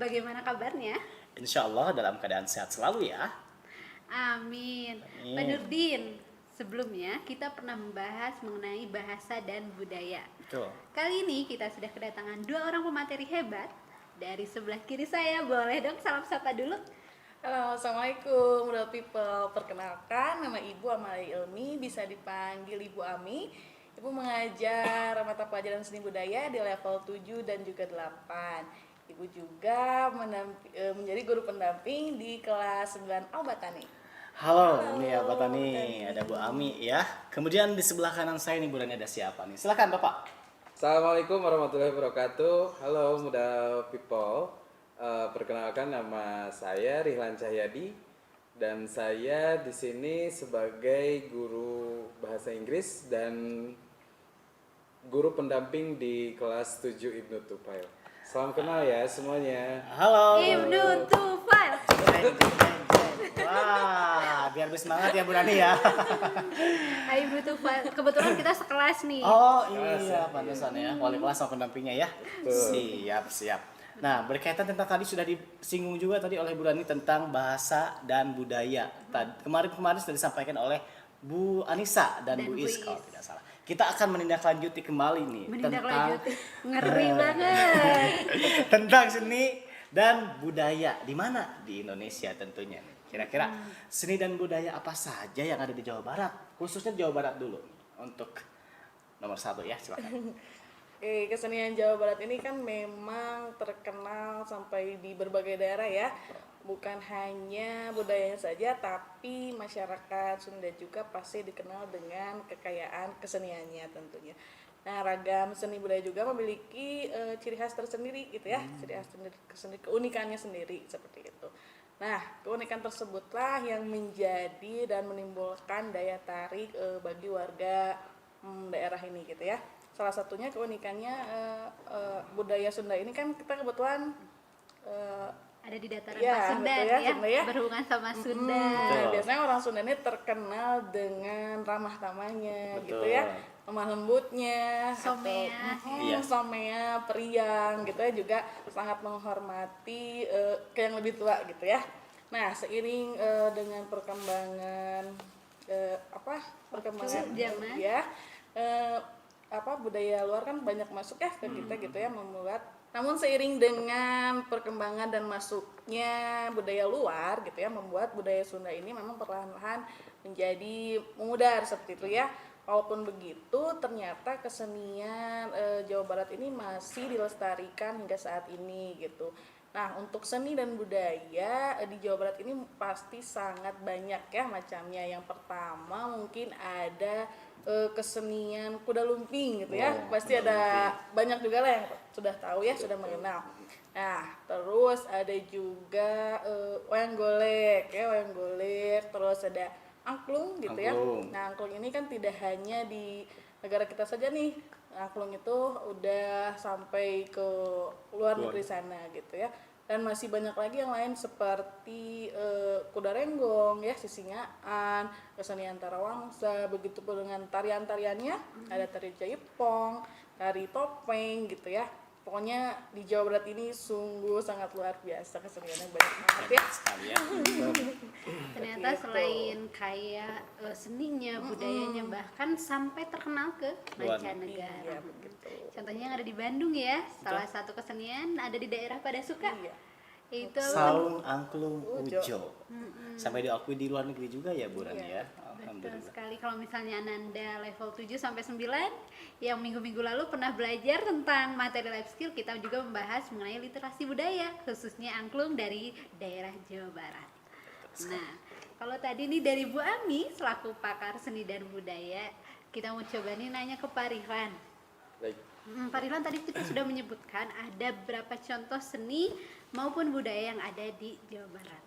bagaimana kabarnya? Insya Allah dalam keadaan sehat selalu ya. Amin. Amin. Pak Nurdin, sebelumnya kita pernah membahas mengenai bahasa dan budaya. Betul. Kali ini kita sudah kedatangan dua orang pemateri hebat. Dari sebelah kiri saya, boleh dong salam sapa dulu? Halo, Assalamualaikum Model People. Perkenalkan, nama Ibu Amalia Ilmi, bisa dipanggil Ibu Ami. Ibu mengajar mata pelajaran seni budaya di level 7 dan juga 8. Ibu juga menjadi guru pendamping di kelas 9 Al-Batani. Halo, ini ya Pak Tani, ada Bu Ami ya. Kemudian di sebelah kanan saya nih Bu Rani ada siapa nih? Silakan Bapak. Assalamualaikum warahmatullahi wabarakatuh. Halo Model People. Perkenalkan nama saya Rihlan Cahyadi dan saya di sini sebagai guru bahasa Inggris dan guru pendamping di kelas 7 Ibnu Tufail. Salam kenal ya semuanya. Halo. Ibnu Tufail. Jeng, jeng, jeng, jeng. Wah, biar bersemangat ya Bu Rani ya. Ibnu Tufail. Kebetulan kita sekelas nih. Oh iya, pantesan ya. Wali kelas sama pendampingnya ya. Betul. Siap. Nah, berkaitan tentang tadi sudah disinggung juga tadi oleh Bu Rani tentang bahasa dan budaya. Kemarin sudah disampaikan oleh Bu Anissa dan Bu Is kalau tidak salah. Kita akan menindaklanjuti kembali nih Menindaklanjuti. Ngeri banget. tentang seni dan budaya di mana? Di Indonesia tentunya. Kira-kira seni dan budaya apa saja yang ada di Jawa Barat? Khususnya Jawa Barat dulu untuk nomor 1 ya, silakan. Kesenian Jawa Barat ini kan memang terkenal sampai di berbagai daerah ya. Bukan hanya budayanya saja, tapi masyarakat Sunda juga pasti dikenal dengan kekayaan keseniannya tentunya. Nah, ragam seni budaya juga memiliki ciri khas tersendiri gitu ya, ciri khas tersendiri, keunikannya sendiri seperti itu. Nah, keunikan tersebutlah yang menjadi dan menimbulkan daya tarik bagi warga daerah ini gitu ya. Salah satunya keunikannya budaya Sunda ini kan kita kebetulan Ada di dataran ya, Pasundan betul ya, ya, Sunda ya. berhubungan sama Sunda. Betul. Biasanya orang Sunda ini terkenal dengan ramah tamahnya Betul. gitu ya, lemah lembutnya, Somea. Iya. somea, periang gitu ya, juga sangat menghormati yang lebih tua gitu ya. Nah, seiring dengan perkembangan perkembangan Zaman. ya, budaya luar kan banyak masuk ya ke kita gitu ya, namun seiring dengan perkembangan dan masuknya budaya luar gitu ya, membuat budaya Sunda ini memang perlahan-lahan menjadi memudar seperti itu ya. Walaupun begitu, ternyata kesenian Jawa Barat ini masih dilestarikan hingga saat ini gitu. Nah, untuk seni dan budaya di Jawa Barat ini pasti sangat banyak ya macamnya. Yang pertama mungkin ada kesenian kuda lumping gitu ya. Pasti ada banyak juga lah yang sudah tahu ya, sudah mengenal. Nah, terus ada juga wayang golek ya, wayang golek, terus ada angklung gitu ya. Angklung. Nah, angklung ini kan tidak hanya di negara kita saja nih. Angklung itu udah sampai ke luar negeri sana gitu ya. Dan masih banyak lagi yang lain seperti kuda renggong ya, sisingaan, kesenian tarawangsa, begitu pun dengan tarian-tariannya, ada tari jaipong, tari topeng gitu ya. Pokoknya di Jawa Barat ini sungguh sangat luar biasa, keseniannya banyak banget ya. Sekali ya. Ternyata selain kaya seninya, budayanya, bahkan sampai terkenal ke Luar mancanegara. Iya, begitu. Contohnya yang ada di Bandung ya, salah satu kesenian ada di daerah Padasuka. Iya. Itu Saung Angklung Ujo. Ujo. Sampai diakui di luar negeri juga ya Bu Rani ya. betul Alhamdulillah. sekali. Kalau misalnya Ananda level 7 sampai 9 yang minggu-minggu lalu pernah belajar tentang materi life skill, kita juga membahas mengenai literasi budaya, khususnya angklung dari daerah Jawa Barat. Nah, kalau tadi nih dari Bu Ami selaku pakar seni dan budaya, kita mau coba nih nanya ke Pak Rihlan. Baik. Pak Rihlan, tadi kita sudah menyebutkan ada beberapa contoh seni maupun budaya yang ada di Jawa Barat.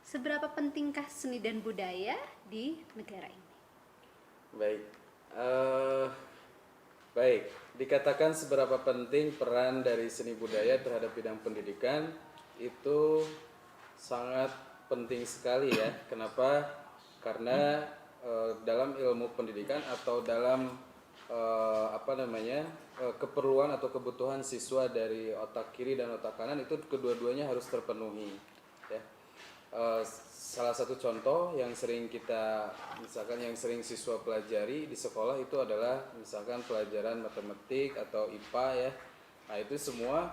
Seberapa pentingkah seni dan budaya di negara ini? Baik, dikatakan seberapa penting peran dari seni budaya terhadap bidang pendidikan itu sangat penting sekali ya. Kenapa? Karena dalam ilmu pendidikan atau dalam keperluan atau kebutuhan siswa dari otak kiri dan otak kanan itu kedua-duanya harus terpenuhi ya. Salah satu contoh yang sering yang sering siswa pelajari di sekolah itu adalah misalkan pelajaran matematik atau IPA ya. Nah itu semua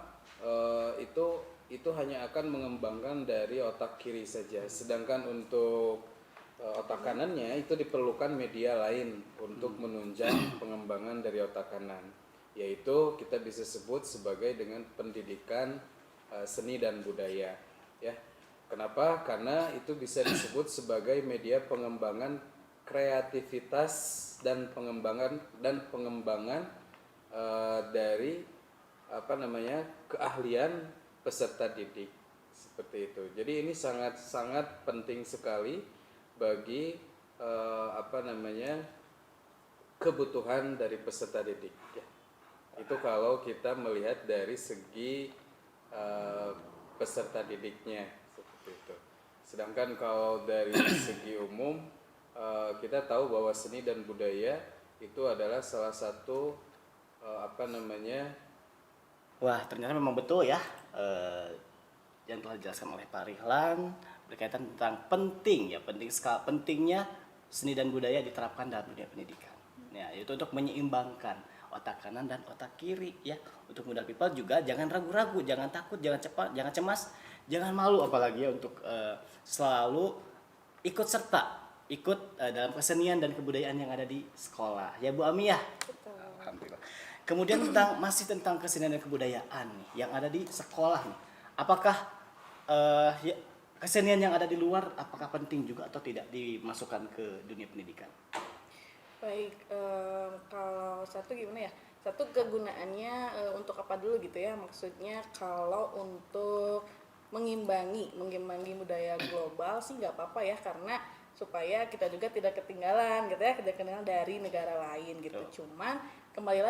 itu hanya akan mengembangkan dari otak kiri saja, sedangkan untuk otak kanannya itu diperlukan media lain untuk menunjang pengembangan dari otak kanan, yaitu kita bisa sebut sebagai dengan pendidikan seni dan budaya ya. Kenapa? Karena itu bisa disebut sebagai media pengembangan kreativitas dan pengembangan dari keahlian peserta didik seperti itu. Jadi ini sangat penting sekali bagi kebutuhan dari peserta didik ya. Itu kalau kita melihat dari segi peserta didiknya seperti itu. Sedangkan kalau dari segi umum kita tahu bahwa seni dan budaya itu adalah salah satu Wah, ternyata memang betul ya yang telah dijelaskan oleh Pak Rihlan berkaitan tentang pentingnya seni dan budaya diterapkan dalam dunia pendidikan. Ya, itu untuk menyeimbangkan otak kanan dan otak kiri ya. Untuk muda people juga jangan ragu-ragu, jangan takut, jangan cemas, jangan malu apalagi ya untuk selalu ikut dalam kesenian dan kebudayaan yang ada di sekolah. Ya Bu Ami ya. Betul. Alhamdulillah. Kemudian masih tentang kesenian dan kebudayaan nih yang ada di sekolah nih. Apakah kesenian yang ada di luar apakah penting juga atau tidak dimasukkan ke dunia pendidikan? Baik, kalau satu gimana ya? Satu kegunaannya untuk apa dulu gitu ya? Maksudnya kalau untuk mengimbangi budaya global sih nggak apa-apa ya, karena supaya kita juga tidak ketinggalan gitu ya, tidak ketinggalan dari negara lain gitu. Cuman kembali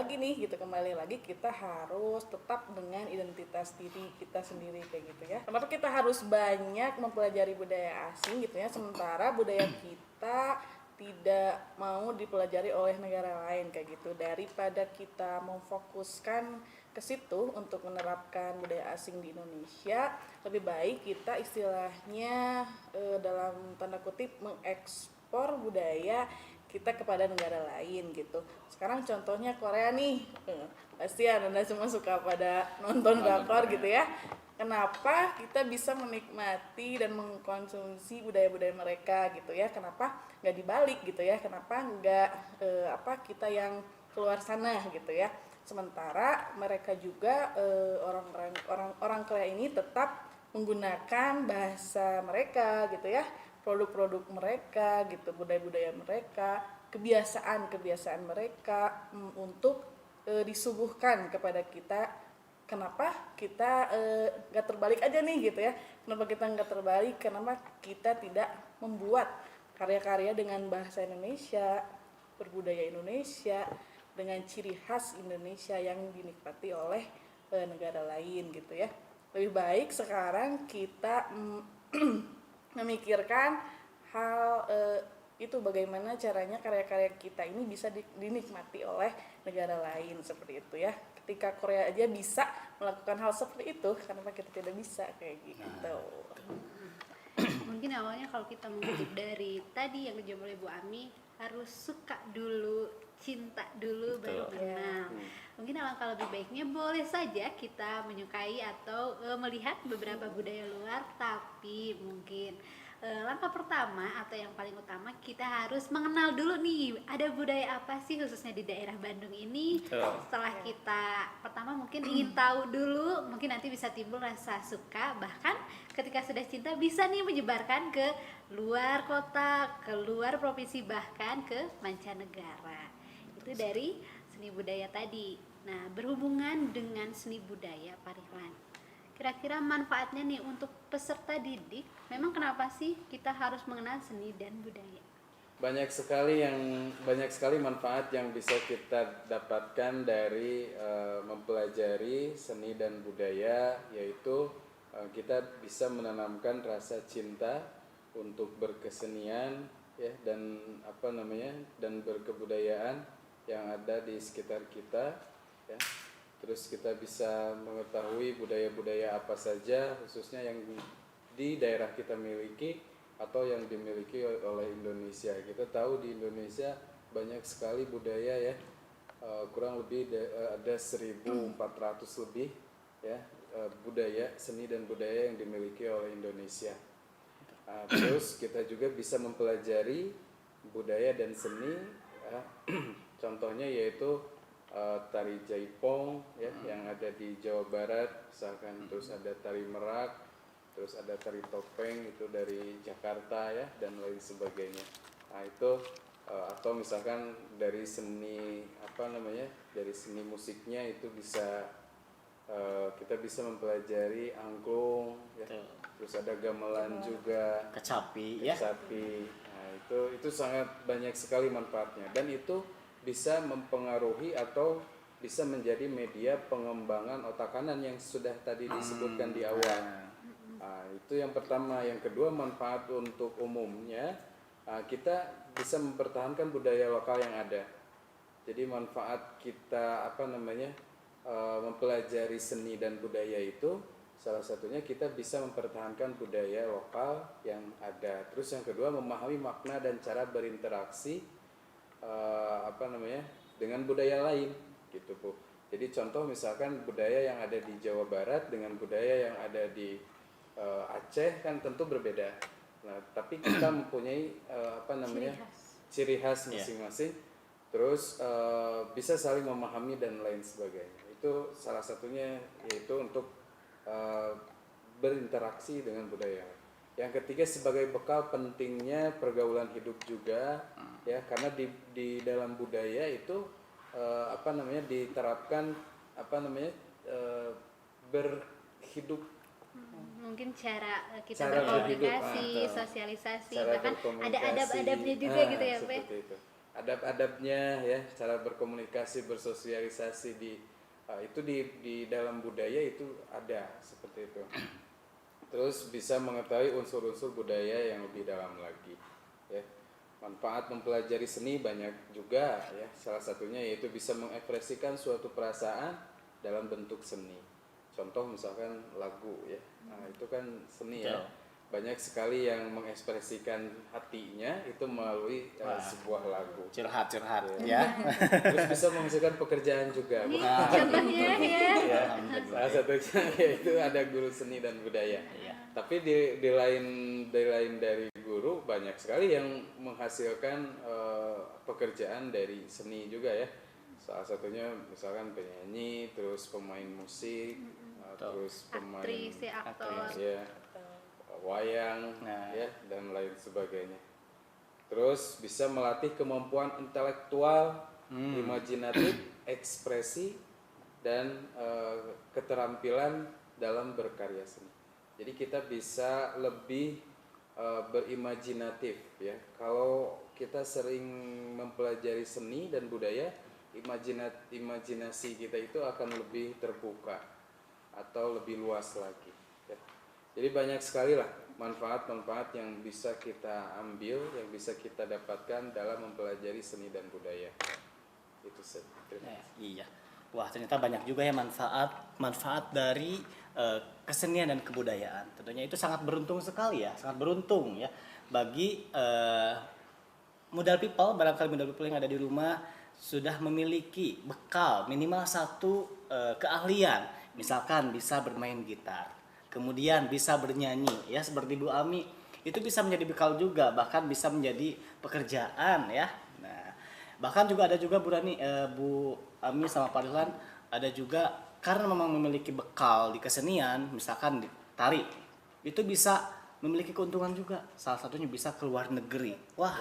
lagi kita harus tetap dengan identitas diri kita sendiri kayak gitu ya. Kenapa kita harus banyak mempelajari budaya asing gitu ya, sementara budaya kita tidak mau dipelajari oleh negara lain kayak gitu. Daripada kita memfokuskan ke situ untuk menerapkan budaya asing di Indonesia, lebih baik kita istilahnya dalam tanda kutip mengekspor budaya kita kepada negara lain gitu. Sekarang contohnya Korea nih, pasti Anda semua suka pada nonton drakor gitu ya. Kenapa kita bisa menikmati dan mengkonsumsi budaya-budaya mereka gitu ya? Kenapa nggak dibalik gitu ya? Kenapa nggak kita yang keluar sana gitu ya? Sementara mereka juga orang Korea ini tetap menggunakan bahasa mereka gitu ya, produk-produk mereka gitu, budaya-budaya mereka, kebiasaan mereka untuk disuguhkan kepada kita. Kenapa kita nggak terbalik aja nih gitu ya? Kenapa kita nggak terbalik? Kenapa kita tidak membuat karya-karya dengan bahasa Indonesia, berbudaya Indonesia, dengan ciri khas Indonesia yang dinikmati oleh negara lain gitu ya? Lebih baik sekarang kita memikirkan hal itu, bagaimana caranya karya-karya kita ini bisa dinikmati oleh negara lain seperti itu ya. Ketika Korea aja bisa melakukan hal seperti itu, kenapa kita tidak bisa kayak gitu? Mungkin awalnya kalau kita mengutip dari tadi yang dijawab oleh Bu Ami, harus suka dulu, cinta dulu, baru kenal. Mungkin alangkah lebih baiknya boleh saja kita menyukai atau melihat beberapa budaya luar, tapi mungkin langkah pertama atau yang paling utama kita harus mengenal dulu nih ada budaya apa sih khususnya di daerah Bandung ini. Setelah kita pertama mungkin ingin tahu dulu, mungkin nanti bisa timbul rasa suka, bahkan ketika sudah cinta bisa nih menyebarkan ke luar kota, ke luar provinsi, bahkan ke mancanegara. Itu dari seni budaya tadi. Nah, berhubungan dengan seni budaya Pak Rihlan, kira-kira manfaatnya nih untuk peserta didik, memang kenapa sih kita harus mengenal seni dan budaya? Banyak sekali manfaat yang bisa kita dapatkan dari mempelajari seni dan budaya, yaitu kita bisa menanamkan rasa cinta untuk berkesenian ya, dan dan berkebudayaan yang ada di sekitar kita, ya. Terus kita bisa mengetahui budaya-budaya apa saja khususnya yang di daerah kita miliki atau yang dimiliki oleh Indonesia. Kita tahu di Indonesia banyak sekali budaya ya, kurang lebih ada 1.400 lebih ya, budaya, seni dan budaya yang dimiliki oleh Indonesia. Terus kita juga bisa mempelajari budaya dan seni ya. Contohnya yaitu tari jaipong ya, yang ada di Jawa Barat misalkan, terus ada tari merak, terus ada tari topeng itu dari Jakarta ya, dan lain sebagainya. Nah itu atau misalkan dari seni apa namanya, dari seni musiknya itu bisa kita bisa mempelajari angklung ya. Terus ada gamelan juga, Kecapi ya. kecapi. Nah itu sangat banyak sekali manfaatnya, dan itu bisa mempengaruhi atau bisa menjadi media pengembangan otak kanan yang sudah tadi disebutkan di awal. Nah, itu yang pertama. Yang kedua, manfaat untuk umumnya, kita bisa mempertahankan budaya lokal yang ada. Jadi manfaat kita apa namanya, mempelajari seni dan budaya itu salah satunya kita bisa mempertahankan budaya lokal yang ada. Terus yang kedua, memahami makna dan cara berinteraksi apa namanya, dengan budaya lain gitu Bu. Jadi contoh misalkan budaya yang ada di Jawa Barat dengan budaya yang ada di Aceh kan tentu berbeda. Nah, tapi kita mempunyai apa namanya, ciri khas masing-masing. Terus bisa saling memahami dan lain sebagainya. Itu salah satunya, yaitu untuk berinteraksi dengan budaya. Yang ketiga, sebagai bekal pentingnya pergaulan hidup juga ya, karena di dalam budaya itu apa namanya, diterapkan apa namanya, berhidup, Mungkin cara kita Cara berkomunikasi, berhidup, sosialisasi, cara bahkan ada berkomunikasi. adab-adabnya juga gitu ya, Pe. Seperti itu. Adab-adabnya ya, cara berkomunikasi, bersosialisasi itu di dalam budaya itu ada seperti itu. Terus bisa mengetahui unsur-unsur budaya yang lebih dalam lagi ya. Manfaat mempelajari seni banyak juga ya, salah satunya yaitu bisa mengekspresikan suatu perasaan dalam bentuk seni. Contoh misalkan lagu ya, nah itu kan seni ya. Banyak sekali yang mengekspresikan hatinya itu melalui sebuah lagu. Curhat Ya. ya. Terus bisa menghasilkan pekerjaan juga. Contohnya ya. Ya, salah satunya yaitu ada guru seni dan budaya. Tapi di lain dari guru, banyak sekali yang menghasilkan pekerjaan dari seni juga ya. Salah satunya misalkan penyanyi, terus pemain musik, terus pemain Aktris ya, aktor. ya, wayang ya, dan lain sebagainya. Terus bisa melatih kemampuan intelektual, imajinatif, ekspresi, dan keterampilan dalam berkarya seni. Jadi kita bisa lebih berimajinatif ya. Kalau kita sering mempelajari seni dan budaya, imajinasi kita itu akan lebih terbuka atau lebih luas lagi ya. Jadi banyak sekali lah manfaat-manfaat yang bisa kita ambil, yang bisa kita dapatkan dalam mempelajari seni dan budaya. Itu Iya. Wah, ternyata banyak juga ya manfaat dari kesenian dan kebudayaan. Tentunya itu sangat beruntung sekali ya, sangat beruntung ya bagi modal people, barangkali modal people yang ada di rumah sudah memiliki bekal minimal satu keahlian. Misalkan bisa bermain gitar, kemudian bisa bernyanyi ya seperti Bu Ami, itu bisa menjadi bekal juga, bahkan bisa menjadi pekerjaan ya. Nah, bahkan juga ada juga Bu Ami sama Pak Rizlan, ada juga karena memang memiliki bekal di kesenian, misalkan di tari, itu bisa memiliki keuntungan juga. Salah satunya bisa ke luar negeri. Wah,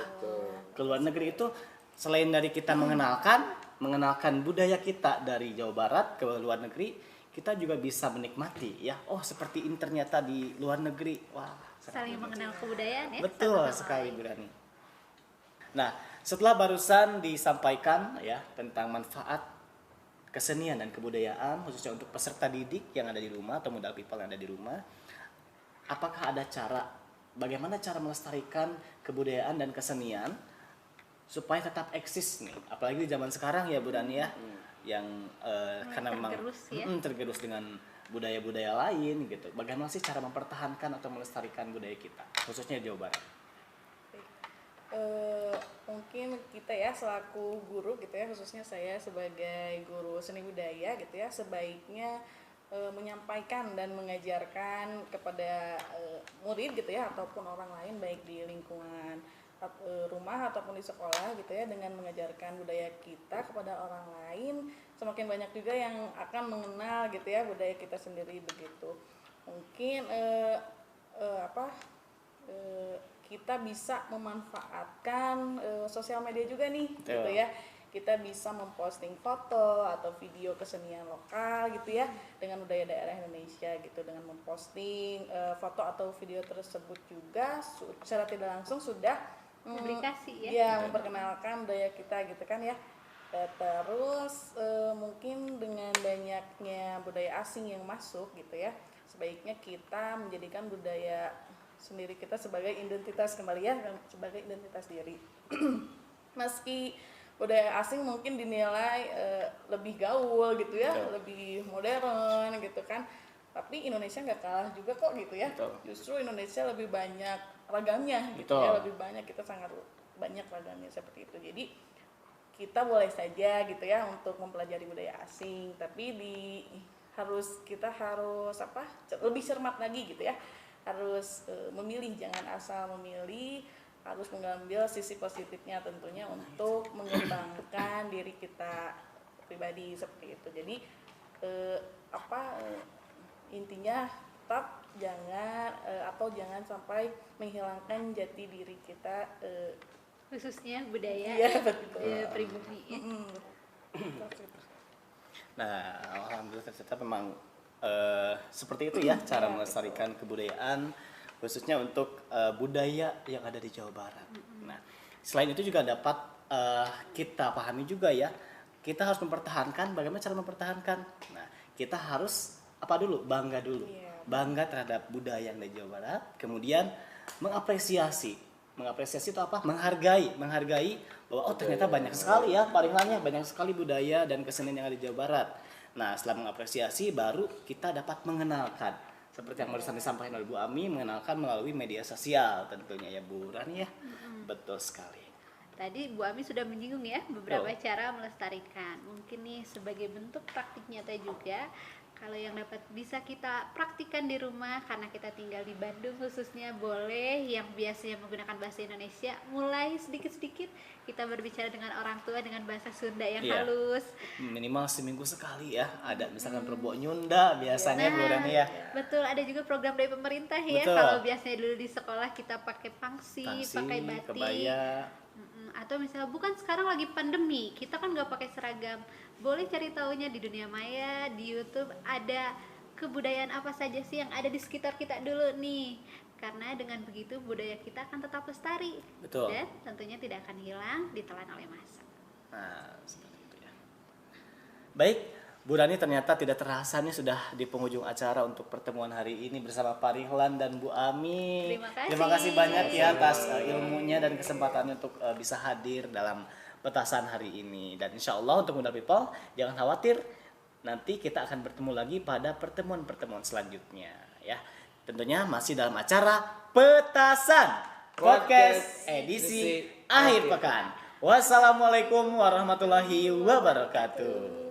ke luar negeri itu selain dari kita mengenalkan budaya kita dari Jawa Barat ke luar negeri, kita juga bisa menikmati ya. Oh, seperti ini ternyata di luar negeri. Wah, Saling mengenal kebudayaan ya. betul satu sama sekali lain. Bu Rani. Nah, setelah barusan disampaikan ya tentang manfaat kesenian dan kebudayaan khususnya untuk peserta didik yang ada di rumah atau modal people yang ada di rumah, apakah ada bagaimana cara melestarikan kebudayaan dan kesenian supaya tetap eksis nih, apalagi di zaman sekarang ya Bu Rani ya, yang karena memang tergerus ya. tergerus dengan budaya-budaya lain gitu. Bagaimana sih cara mempertahankan atau melestarikan budaya kita, khususnya di Jawa Barat? Mungkin kita ya selaku guru gitu ya, khususnya saya sebagai guru seni budaya gitu ya, sebaiknya menyampaikan dan mengajarkan kepada murid gitu ya, ataupun orang lain baik di lingkungan rumah ataupun di sekolah gitu ya, dengan mengajarkan budaya kita kepada orang lain, semakin banyak juga yang akan mengenal gitu ya budaya kita sendiri begitu. Mungkin kita bisa memanfaatkan sosial media juga nih gitu ya. Kita bisa memposting foto atau video kesenian lokal gitu ya dengan budaya daerah Indonesia gitu, dengan memposting foto atau video tersebut juga secara tidak langsung sudah Publikasi ya. ya memperkenalkan budaya kita gitu kan ya. Terus mungkin dengan banyaknya budaya asing yang masuk gitu ya, sebaiknya kita menjadikan budaya sendiri kita sebagai identitas kembali ya, sebagai identitas diri. Meski budaya asing mungkin dinilai lebih gaul gitu ya, lebih modern gitu kan, tapi Indonesia nggak kalah juga kok gitu ya. Justru Indonesia lebih banyak ragamnya gitu ya, lebih banyak, kita sangat banyak ragamnya seperti itu. Jadi kita boleh saja gitu ya untuk mempelajari budaya asing, tapi kita harus lebih cermat lagi gitu ya, harus memilih, jangan asal memilih, harus mengambil sisi positifnya tentunya untuk mengembangkan diri kita pribadi seperti itu. Jadi intinya tetap jangan sampai menghilangkan jati diri kita, Khususnya budaya pribumi ya. Nah, alhamdulillah ternyata memang seperti itu ya cara melestarikan kebudayaan, khususnya untuk budaya yang ada di Jawa Barat. Nah, selain itu juga dapat kita pahami juga ya, kita harus mempertahankan. Bagaimana cara mempertahankan? Nah, kita harus bangga dulu, bangga terhadap budaya yang ada di Jawa Barat. Kemudian mengapresiasi itu apa? Menghargai bahwa ternyata banyak sekali ya, paling banyak sekali budaya dan kesenian yang ada di Jawa Barat. Nah, setelah mengapresiasi baru kita dapat mengenalkan, seperti yang barusan disampaikan oleh Bu Ami, mengenalkan melalui media sosial tentunya ya Bu Rani ya. Betul sekali. Tadi Bu Ami sudah menyinggung ya beberapa cara melestarikan. Mungkin nih sebagai bentuk praktik nyata juga, kalau yang bisa kita praktikkan di rumah karena kita tinggal di Bandung khususnya, boleh yang biasanya menggunakan bahasa Indonesia mulai sedikit-sedikit kita berbicara dengan orang tua dengan bahasa Sunda yang halus. Minimal seminggu sekali ya, ada misalkan Rebok Nyunda biasanya Bu Rani ya. Betul, ada juga program dari pemerintah ya. Kalau biasanya dulu di sekolah kita pakai pangsi pakai batik, kebaya. Atau misalnya bukan sekarang lagi pandemi, kita kan nggak pakai seragam, boleh cari tahunya di dunia maya, di YouTube ada kebudayaan apa saja sih yang ada di sekitar kita dulu nih, karena dengan begitu budaya kita akan tetap lestari. Betul. Dan tentunya tidak akan hilang ditelan oleh masa. Nah, seperti itu ya. Baik, Bu Rani, ternyata tidak terasa nih sudah di penghujung acara untuk pertemuan hari ini bersama Pak Rihlan dan Bu Ami. Terima kasih banyak ya atas ilmunya dan kesempatannya untuk bisa hadir dalam petasan hari ini. Dan insya Allah untuk Muda People jangan khawatir, nanti kita akan bertemu lagi pada pertemuan-pertemuan selanjutnya ya. Tentunya masih dalam acara Petasan Podcast edisi akhir pekan. Wassalamualaikum warahmatullahi wabarakatuh.